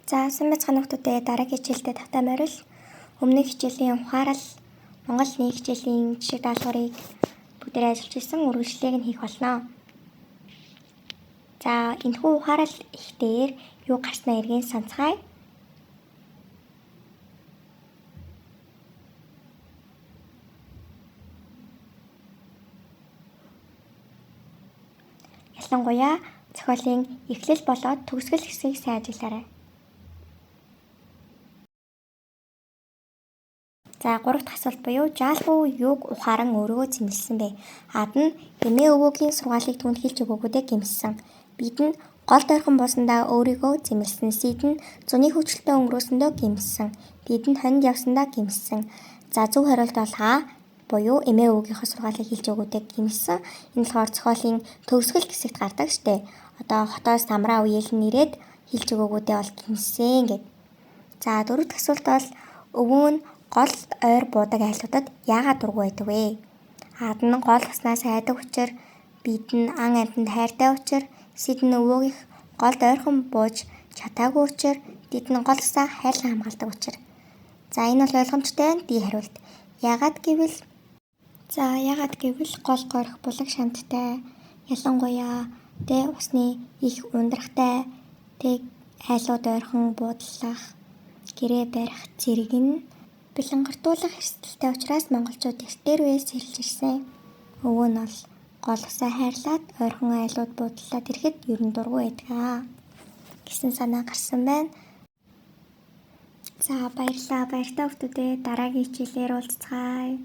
За сайн байцгаана хүмүүстээ дараагийн хичээлдээ тавтай морил өмнөх хичээлийн ухаарал Монгол нэг хичээлийн жишээ даалгаврыг бүгдээрээ ажиллаж ирсэн үргэлжлэлийг нь хийх болно. За энэхүү ухаарал их дээр юу гарснаа эргэн санацгаая. Ялангуяа зохиолын эхлэл болоод төгсгөл хэсгийг сайн ажиллаарай. За 3 дахь асуулт буюу жаалгүй юуг ухаан өөрөө зэмлсэн бэ? Ад нь эмээ өвөөгийн сургаалыг түүнд хэлж өгөөгөө гэмссэн. Бид нь гол дойрхон болсондоо өөрийгөө зэмлсэн. Сид нь зуны хөвчлөлтөө өнгөрөөсөндөө гэмссэн. Бид нь хонинд явсандаа гэмссэн. За зөв хариулт бол А буюу эмээ өвөөгийнхөө сургаалыг хэлж өгөөдөө гэмссэн. Энэ болохоор зохиолын төгсгөл хэсэгт гардаг штэ. Одоо хотоос самраа үеэл нэрээд хэлж өгөөгөө бол гэмссэн гэд. За 4 дахь асуулт бол өвөө нь гол ойр буудаг айлуудад яагаад дургүй байдаг вэ? Ад нь гол уснаас айдаг учраас, бид нь ан амьтанд хайртай учраас, сид нь өвөөгийнх голд ойрхон бууж чадаагүй учраас, дид нь гол усаа хайрлан хамгаалдаг учраас. За энэ бол ойлгомжтой нь ди хариулт. Яагаад гэвэл гол горих булаг шанттай, ялангуяа усны их ундрахтай, айлууд ойрхон буудлах, гэрээ барих зэрэг нь бэлэнгартуулах эрсдэлтэй учраас монголчууд эртээр үеэс хэлж ирсэн. Өвөө нь бол гол усаа хайрлаад ойрхон айлууд буудлаад ирэхэд ер нь дургүй байдаг гэсэн санаа гарсан байна. За баярлалаа. Баяртай хүмүүстээ дараагийн хичээлээр уулзцгаая.